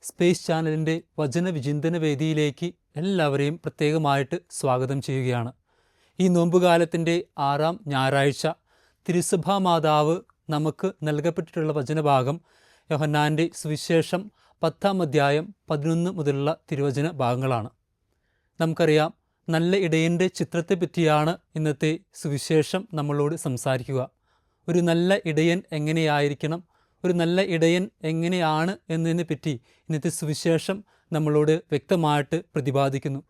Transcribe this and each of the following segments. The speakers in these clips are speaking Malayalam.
സ്പേസ് ചാനലിൻ്റെ വചനവിചിന്തന വേദിയിലേക്ക് എല്ലാവരെയും പ്രത്യേകമായിട്ട് സ്വാഗതം ചെയ്യുകയാണ്. ഈ നോമ്പുകാലത്തിൻ്റെ 6ാം ഞായറാഴ്ച തിരുസഭാ മാതാവ് നമുക്ക് നൽകപ്പെട്ടിട്ടുള്ള വചനഭാഗം യോഹന്നാൻ്റെ സുവിശേഷം 10-ാം അധ്യായം 11 മുതലുള്ള തിരുവചന ഭാഗങ്ങളാണ്. നമുക്കറിയാം, നല്ല ഇടയൻ്റെ ചിത്രത്തെപ്പറ്റിയാണ് ഇന്നത്തെ സുവിശേഷം നമ്മളോട് സംസാരിക്കുക. ഒരു നല്ല ഇടയൻ എങ്ങനെയായിരിക്കണം, ഒരു നല്ല ഇടയൻ എങ്ങനെയാണ് എന്നതിനെ പറ്റി ഇന്നത്തെ സുവിശേഷം നമ്മളോട് വ്യക്തമായിട്ട് പ്രതിപാദിക്കുന്നു.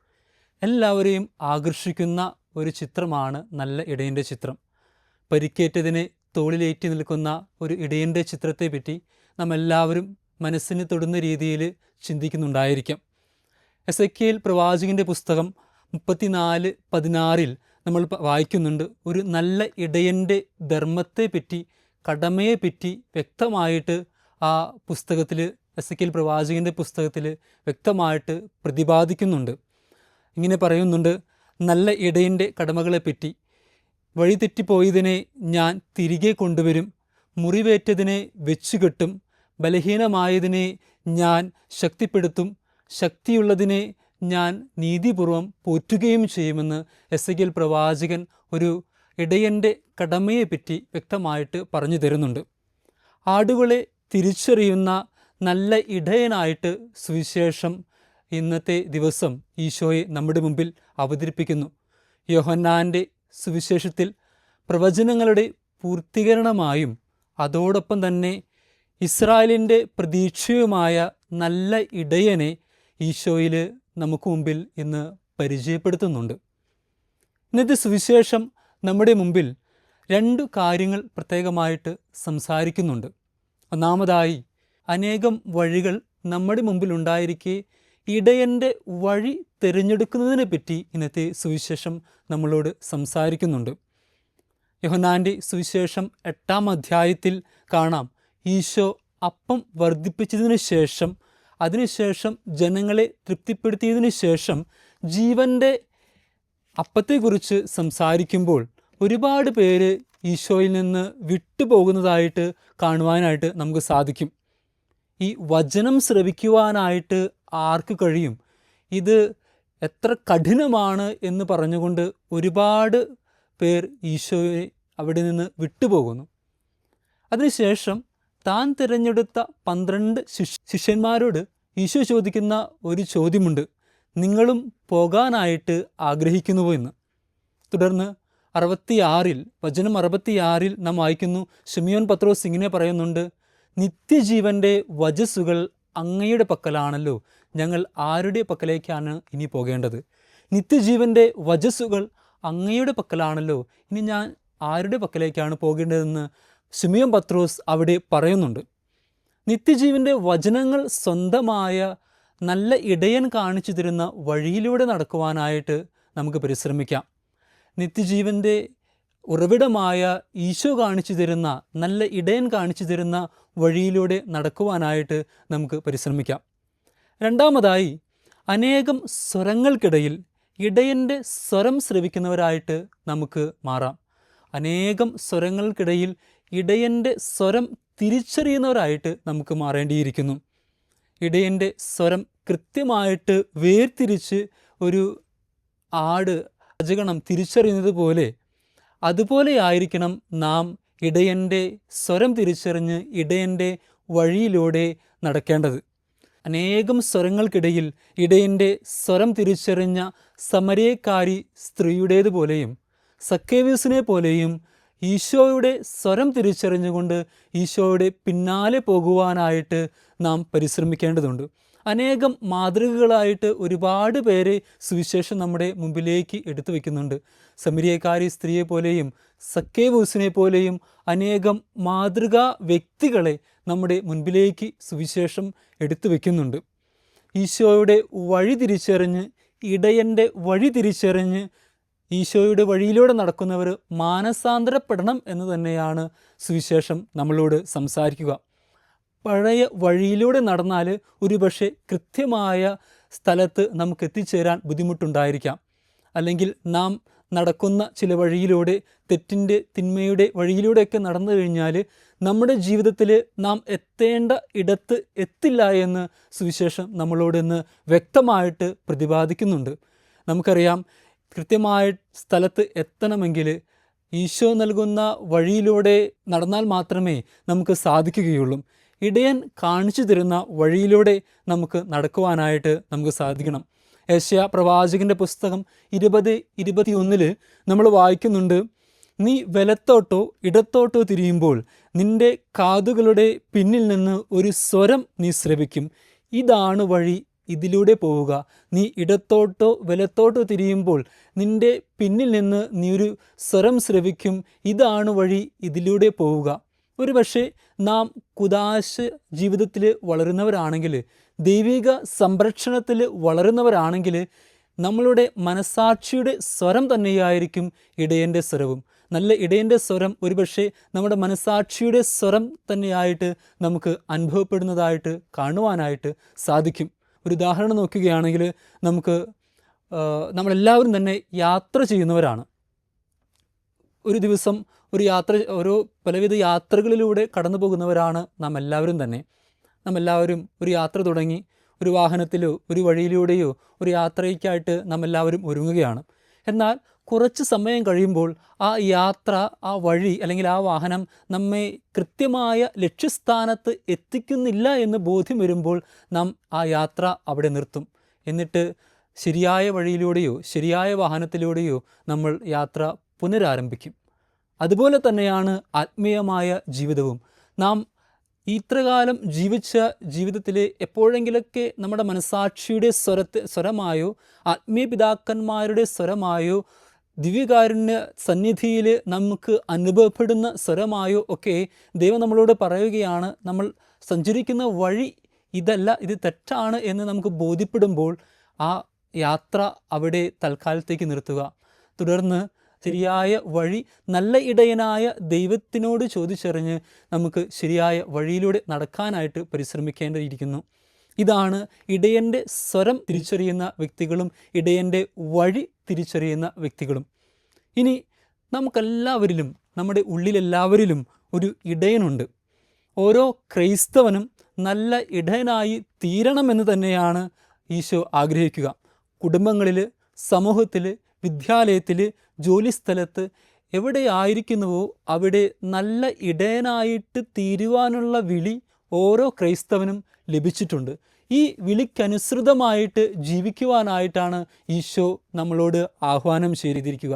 എല്ലാവരെയും ആകർഷിക്കുന്ന ഒരു ചിത്രമാണ് നല്ല ഇടയൻ്റെ ചിത്രം. പരിക്കേറ്റതിനെ തോളിലേറ്റി നിൽക്കുന്ന ഒരു ഇടയൻ്റെ ചിത്രത്തെപ്പറ്റി നാം എല്ലാവരും മനസ്സിന് തൊടുന്ന രീതിയിൽ ചിന്തിക്കുന്നുണ്ടായിരിക്കാം. എസെക്കിയേൽ പ്രവാചകൻ്റെ പുസ്തകം 34:16 നമ്മൾ വായിക്കുന്നുണ്ട്. ഒരു നല്ല ഇടയൻ്റെ ധർമ്മത്തെപ്പറ്റി, കടമയെപ്പറ്റി വ്യക്തമായിട്ട് ആ പുസ്തകത്തിൽ, എസെക്കിയേൽ പ്രവാചകൻ്റെ പുസ്തകത്തിൽ വ്യക്തമായിട്ട് പ്രതിപാദിക്കുന്നുണ്ട്. ഇങ്ങനെ പറയുന്നുണ്ട്: നല്ല ഇടയൻ്റെ കടമകളെപ്പറ്റി, വഴിതെറ്റിപ്പോയതിനെ ഞാൻ തിരികെ കൊണ്ടുവരും, മുറിവേറ്റതിനെ വെച്ചുകെട്ടും, ബലഹീനമായതിനെ ഞാൻ ശക്തിപ്പെടുത്തും, ശക്തിയുള്ളതിനെ ഞാൻ നീതിപൂർവം പോറ്റുകയും ചെയ്യുമെന്ന് എസെക്കിയേൽ പ്രവാചകൻ ഒരു ഇടയൻ്റെ കടമയെപ്പറ്റി വ്യക്തമായിട്ട് പറഞ്ഞു തരുന്നുണ്ട്. ആടുകളെ തിരിച്ചറിയുന്ന നല്ല ഇടയനായിട്ട് സുവിശേഷം ഇന്നത്തെ ദിവസം ഈശോയെ നമ്മുടെ മുമ്പിൽ അവതരിപ്പിക്കുന്നു. യോഹന്നാൻ്റെ സുവിശേഷത്തിൽ പ്രവചനങ്ങളുടെ പൂർത്തീകരണമായും അതോടൊപ്പം തന്നെ ഇസ്രായേലിൻ്റെ പ്രതീക്ഷയുമായ നല്ല ഇടയനെ ഈശോയിൽ നമുക്ക് മുമ്പിൽ ഇന്ന് പരിചയപ്പെടുത്തുന്നുണ്ട്. ഇന്നത്തെ സുവിശേഷം നമ്മുടെ മുമ്പിൽ 2 കാര്യങ്ങൾ പ്രത്യേകമായിട്ട് സംസാരിക്കുന്നുണ്ട്. ഒന്നാമതായി, അനേകം വഴികൾ നമ്മുടെ മുമ്പിൽ ഉണ്ടായിരിക്കെ ഇടയൻ്റെ വഴി തിരഞ്ഞെടുക്കുന്നതിനെ പറ്റി ഇന്നത്തെ സുവിശേഷം നമ്മളോട് സംസാരിക്കുന്നുണ്ട്. യോഹന്നാൻ്റെ സുവിശേഷം 8-ാം അധ്യായത്തിൽ കാണാം, ഈശോ അപ്പം വർദ്ധിപ്പിച്ചതിന് ശേഷം, അതിനുശേഷം ജനങ്ങളെ തൃപ്തിപ്പെടുത്തിയതിന് ശേഷം ജീവൻ്റെ അപ്പത്തെക്കുറിച്ച് സംസാരിക്കുമ്പോൾ ഒരുപാട് പേര് ഈശോയിൽ നിന്ന് വിട്ടുപോകുന്നതായിട്ട് കാണുവാനായിട്ട് നമുക്ക് സാധിക്കും. ഈ വചനം ശ്രവിക്കുവാനായിട്ട് ആർക്ക് കഴിയും? ഇത് എത്ര കഠിനമാണ് എന്ന് പറഞ്ഞുകൊണ്ട് ഒരുപാട് പേർ ഈശോയെ അവിടെ നിന്ന് വിട്ടുപോകുന്നു. അതിനുശേഷം താൻ തിരഞ്ഞെടുത്ത 12 ശിഷ്യന്മാരോട് ഈശോ ചോദിക്കുന്ന ഒരു ചോദ്യമുണ്ട്: നിങ്ങളും പോകാനായിട്ട് ആഗ്രഹിക്കുന്നുവോ എന്ന്. തുടർന്ന് 66-ൽ, വചനം 66-ൽ നാം വായിക്കുന്നു, ശിമിയോൻ പത്രോസ് ഇങ്ങനെ പറയുന്നുണ്ട്: നിത്യജീവൻ്റെ വചസ്സുകൾ അങ്ങയുടെ പക്കലാണല്ലോ, ഞങ്ങൾ ആരുടെ പക്കലേക്കാണ് ഇനി പോകേണ്ടത്? നിത്യജീവൻ്റെ വചസ്സുകൾ അങ്ങയുടെ പക്കലാണല്ലോ, ഇനി ഞാൻ ആരുടെ പക്കലേക്കാണ് പോകേണ്ടതെന്ന് ശിമിയോൻ പത്രോസ് അവിടെ പറയുന്നുണ്ട്. നിത്യജീവൻ്റെ വചനങ്ങൾ സ്വന്തമായ നല്ല ഇടയൻ കാണിച്ചു തരുന്ന വഴിയിലൂടെ നടക്കുവാനായിട്ട് നമുക്ക് പരിശ്രമിക്കാം. നിത്യജീവൻ്റെ ഉറവിടമായ ഈശോ കാണിച്ചു തരുന്ന, നല്ല ഇടയൻ കാണിച്ചു തരുന്ന വഴിയിലൂടെ നടക്കുവാനായിട്ട് നമുക്ക് പരിശ്രമിക്കാം. രണ്ടാമതായി, അനേകം സ്വരങ്ങൾക്കിടയിൽ ഇടയൻ്റെ സ്വരം ശ്രവിക്കുന്നവരായിട്ട് നമുക്ക് മാറാം. അനേകം സ്വരങ്ങൾക്കിടയിൽ ഇടയൻ്റെ സ്വരം തിരിച്ചറിയുന്നവരായിട്ട് നമുക്ക് മാറേണ്ടിയിരിക്കുന്നു. ഇടയൻ്റെ സ്വരം കൃത്യമായിട്ട് വേർതിരിച്ച് ഒരു ആട് അജഗണം തിരിച്ചറിയുന്നത് പോലെ, അതുപോലെയായിരിക്കണം നാം ഇടയൻ്റെ സ്വരം തിരിച്ചറിഞ്ഞ് ഇടയൻ്റെ വഴിയിലൂടെ നടക്കേണ്ടത്. അനേകം സ്വരങ്ങൾക്കിടയിൽ ഇടയൻ്റെ സ്വരം തിരിച്ചറിഞ്ഞ സമരിയക്കാരി സ്ത്രീയുടേതുപോലെയും സക്കേവ്യൂസിനെ പോലെയും ഈശോയുടെ സ്വരം തിരിച്ചറിഞ്ഞുകൊണ്ട് ഈശോയുടെ പിന്നാലെ പോകുവാനായിട്ട് നാം പരിശ്രമിക്കേണ്ടതുണ്ട്. അനേകം മാതൃകകളായിട്ട് ഒരുപാട് പേരെ സുവിശേഷം നമ്മുടെ മുമ്പിലേക്ക് എടുത്തു വയ്ക്കുന്നുണ്ട്. സമരിയക്കാരി സ്ത്രീയെ പോലെയും സക്കേവൂസിനെ പോലെയും അനേകം മാതൃകാ വ്യക്തികളെ നമ്മുടെ മുൻപിലേക്ക് സുവിശേഷം എടുത്തു വയ്ക്കുന്നുണ്ട്. ഈശോയുടെ വഴി തിരിച്ചറിഞ്ഞ്, ഇടയൻ്റെ വഴി തിരിച്ചറിഞ്ഞ് ഈശോയുടെ വഴിയിലൂടെ നടക്കുന്നവർ മാനസാന്തരപ്പെടണം എന്ന് തന്നെയാണ് സുവിശേഷം നമ്മളോട് സംസാരിക്കുക. പഴയ വഴിയിലൂടെ നടന്നാൽ ഒരുപക്ഷെ കൃത്യമായ സ്ഥലത്ത് നമുക്ക് എത്തിച്ചേരാൻ ബുദ്ധിമുട്ടുണ്ടായിരിക്കാം. അല്ലെങ്കിൽ നാം നടക്കുന്ന ചില വഴിയിലൂടെ, തെറ്റിൻ്റെ തിന്മയുടെ വഴിയിലൂടെയൊക്കെ നടന്നു കഴിഞ്ഞാൽ നമ്മുടെ ജീവിതത്തിൽ നാം എത്തേണ്ട ഇടത്ത് എത്തില്ല എന്ന് സുവിശേഷം നമ്മളോട് ഇന്ന് വ്യക്തമായിട്ട് പ്രതിപാദിക്കുന്നുണ്ട്. നമുക്കറിയാം, കൃത്യമായ സ്ഥലത്ത് എത്തണമെങ്കിൽ ഈശോ നൽകുന്ന വഴിയിലൂടെ നടന്നാൽ മാത്രമേ നമുക്ക് സാധിക്കുകയുള്ളൂ. ഇടയൻ കാണിച്ചു തരുന്ന വഴിയിലൂടെ നമുക്ക് നടക്കുവാനായിട്ട് നമുക്ക് സാധിക്കണം. യെശയ്യാ പ്രവാചകൻ്റെ പുസ്തകം 20:21 നമ്മൾ വായിക്കുന്നുണ്ട്, നീ വലത്തോട്ടോ ഇടത്തോട്ടോ തിരിയുമ്പോൾ നിന്റെ കാതുകളുടെ പിന്നിൽ നിന്ന് ഒരു സ്വരം നീ ശ്രവിക്കും, ഇതാണ് വഴി, ഇതിലൂടെ പോവുക. നീ ഇടത്തോട്ടോ വലത്തോട്ടോ തിരിയുമ്പോൾ നിന്റെ പിന്നിൽ നിന്ന് നീ ഒരു സ്വരം ശ്രവിക്കും, ഇതാണ് വഴി, ഇതിലൂടെ പോവുക. ഒരു പക്ഷേ നാം കുദാശ ജീവിതത്തിൽ വളരുന്നവരാണെങ്കിൽ, ദൈവിക സംരക്ഷണത്തിൽ വളരുന്നവരാണെങ്കിൽ നമ്മളുടെ മനസാക്ഷിയുടെ സ്വരം തന്നെയായിരിക്കും ഇടയൻ്റെ സ്വരവും. നല്ല ഇടയൻ്റെ സ്വരം ഒരുപക്ഷെ നമ്മുടെ മനസാക്ഷിയുടെ സ്വരം തന്നെയായിട്ട് നമുക്ക് അനുഭവപ്പെടുന്നതായിട്ട് കാണുവാനായിട്ട് സാധിക്കും. ഒരു ഉദാഹരണം നോക്കുകയാണെങ്കിൽ, നമ്മളെല്ലാവരും തന്നെ യാത്ര ചെയ്യുന്നവരാണ്. ഒരു ദിവസം ഓരോ പലവിധ യാത്രകളിലൂടെ കടന്നു പോകുന്നവരാണ് നാം എല്ലാവരും തന്നെ. നാം എല്ലാവരും ഒരു യാത്ര തുടങ്ങി, ഒരു വാഹനത്തിലോ ഒരു വഴിയിലൂടെയോ ഒരു യാത്രയ്ക്കായിട്ട് നാം എല്ലാവരും ഒരുങ്ങുകയാണ്. എന്നാൽ കുറച്ച് സമയം കഴിയുമ്പോൾ ആ യാത്ര, ആ വഴി അല്ലെങ്കിൽ ആ വാഹനം നമ്മെ കൃത്യമായ ലക്ഷ്യസ്ഥാനത്ത് എത്തിക്കുന്നില്ല എന്ന് ബോധ്യം വരുമ്പോൾ നാം ആ യാത്ര അവിടെ നിർത്തും. എന്നിട്ട് ശരിയായ വഴിയിലൂടെയോ ശരിയായ വാഹനത്തിലൂടെയോ നമ്മൾ യാത്ര പുനരാരംഭിക്കും. അതുപോലെ തന്നെയാണ് ആത്മീയമായ ജീവിതവും. നാം ഇത്രകാലം ജീവിച്ച ജീവിതത്തിൽ എപ്പോഴെങ്കിലൊക്കെ നമ്മുടെ മനസാക്ഷിയുടെ സ്വരമായോ ആത്മീയ പിതാക്കന്മാരുടെ സ്വരമായോ ദിവ്യകാരുണ്യ സന്നിധിയിൽ നമുക്ക് അനുഭവപ്പെടുന്ന സ്വരമായോ ഒക്കെ ദൈവം നമ്മളോട് പറയുകയാണ്, നമ്മൾ സഞ്ചരിക്കുന്ന വഴി ഇതല്ല, ഇത് തെറ്റാണ് എന്ന് നമുക്ക് ബോധ്യപ്പെടുമ്പോൾ ആ യാത്ര അവിടെ തൽക്കാലത്തേക്ക് നിർത്തുക. തുടർന്ന് ശരിയായ വഴി നല്ല ഇടയനായ ദൈവത്തിനോട് ചോദിച്ചറിഞ്ഞ് നമുക്ക് ശരിയായ വഴിയിലൂടെ നടക്കാനായിട്ട് പരിശ്രമിക്കേണ്ടിയിരിക്കുന്നു. ഇതാണ് ഇടയൻ്റെ സ്വരം തിരിച്ചറിയുന്ന വ്യക്തികളും ഇടയൻ്റെ വഴി തിരിച്ചറിയുന്ന വ്യക്തികളും. ഇനി നമുക്കെല്ലാവരിലും, നമ്മുടെ ഉള്ളിലെല്ലാവരിലും ഒരു ഇടയനുണ്ട്. ഓരോ ക്രൈസ്തവനും നല്ല ഇടയനായി തീരണമെന്ന് തന്നെയാണ് ഈശോ ആഗ്രഹിക്കുക. കുടുംബങ്ങളിൽ, സമൂഹത്തിൽ, വിദ്യാലയത്തിൽ, ജോലിസ്ഥലത്ത് എവിടെയായിരിക്കുന്നുവോ അവിടെ നല്ല ഇടയനായിട്ട് തീരുവാനുള്ള വിളി ഓരോ ക്രൈസ്തവനും ലഭിച്ചിട്ടുണ്ട്. ഈ വിളിക്കനുസൃതമായിട്ട് ജീവിക്കുവാനായിട്ടാണ് ഈശോ നമ്മളോട് ആഹ്വാനം ചെയ്തിരിക്കുക.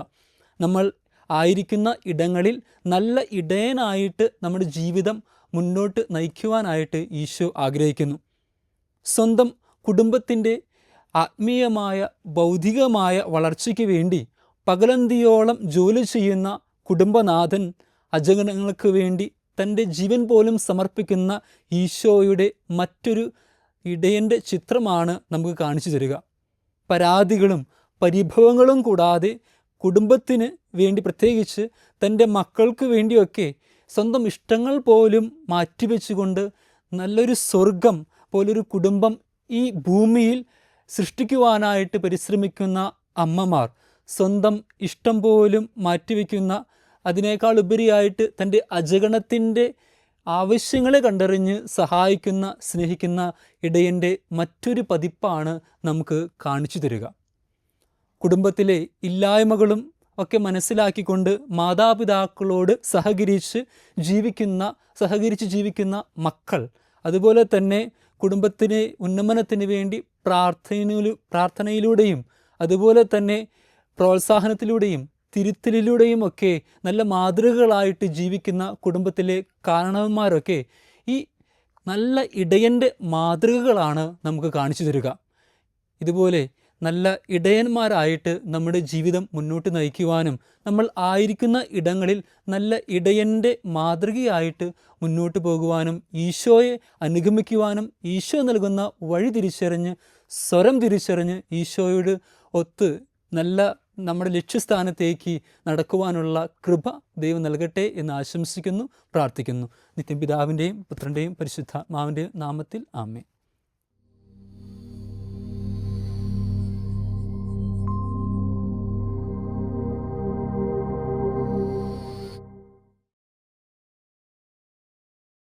നമ്മൾ ആയിരിക്കുന്ന ഇടങ്ങളിൽ നല്ല ഇടയനായിട്ട് നമ്മുടെ ജീവിതം മുന്നോട്ട് നയിക്കുവാനായിട്ട് ഈശോ ആഗ്രഹിക്കുന്നു. സ്വന്തം കുടുംബത്തിൻ്റെ ആത്മീയമായ ഭൗതികമായ വളർച്ചയ്ക്ക് വേണ്ടി പകലന്തിയോളം ജോലി ചെയ്യുന്ന കുടുംബനാഥൻ അജഗണങ്ങൾക്ക് വേണ്ടി തൻ്റെ ജീവൻ പോലും സമർപ്പിക്കുന്ന ഈശോയുടെ മറ്റൊരു ഇടയൻ്റെ ചിത്രമാണ് നമുക്ക് കാണിച്ചു തരിക. പരാതികളും പരിഭവങ്ങളും കൂടാതെ കുടുംബത്തിന് വേണ്ടി, പ്രത്യേകിച്ച് തൻ്റെ മക്കൾക്ക് വേണ്ടിയൊക്കെ സ്വന്തം ഇഷ്ടങ്ങൾ പോലും മാറ്റിവെച്ചുകൊണ്ട് നല്ലൊരു സ്വർഗം പോലൊരു കുടുംബം ഈ ഭൂമിയിൽ സൃഷ്ടിക്കുവാനായിട്ട് പരിശ്രമിക്കുന്ന അമ്മമാർ, സ്വന്തം ഇഷ്ടം പോലും മാറ്റിവെക്കുന്ന, അതിനേക്കാൾ ഉപരിയായിട്ട് തൻ്റെ അജഗണത്തിൻ്റെ ആവശ്യങ്ങളെ കണ്ടറിഞ്ഞ് സഹായിക്കുന്ന, സ്നേഹിക്കുന്ന ഇടയൻ്റെ മറ്റൊരു പതിപ്പാണ് നമുക്ക് കാണിച്ചു തരിക. കുടുംബത്തിലെ ഇല്ലായ്മകളും ഒക്കെ മനസ്സിലാക്കിക്കൊണ്ട് മാതാപിതാക്കളോട് സഹകരിച്ച് ജീവിക്കുന്ന മക്കൾ, അതുപോലെ തന്നെ കുടുംബത്തിന് ഉന്നമനത്തിന് വേണ്ടി പ്രാർത്ഥനയിലൂടെയും അതുപോലെ തന്നെ പ്രോത്സാഹനത്തിലൂടെയും തിരുത്തലിലൂടെയും ഒക്കെ നല്ല മാതൃകകളായിട്ട് ജീവിക്കുന്ന കുടുംബത്തിലെ കാരണവന്മാരൊക്കെ ഈ നല്ല ഇടയൻ്റെ മാതൃകകളാണ് നമുക്ക് കാണിച്ചു തരിക. ഇതുപോലെ നല്ല ഇടയന്മാരായിട്ട് നമ്മുടെ ജീവിതം മുന്നോട്ട് നയിക്കുവാനും നമ്മൾ ആയിരിക്കുന്ന ഇടങ്ങളിൽ നല്ല ഇടയൻ്റെ മാതൃകയായിട്ട് മുന്നോട്ട് പോകുവാനും ഈശോയെ അനുഗമിക്കുവാനും ഈശോ നൽകുന്ന വഴി തിരിച്ചറിഞ്ഞ്, സ്വരം തിരിച്ചറിഞ്ഞ് ഈശോയോട് ഒത്ത് നല്ല നമ്മുടെ ലക്ഷ്യസ്ഥാനത്തേക്ക് നടക്കുവാനുള്ള കൃപ ദൈവം നൽകട്ടെ എന്ന് ആശംസിക്കുന്നു, പ്രാർത്ഥിക്കുന്നു. നിത്യപിതാവിൻ്റെയും പുത്രൻ്റെയും പരിശുദ്ധാത്മാവിൻ്റെയും നാമത്തിൽ ആമേൻ.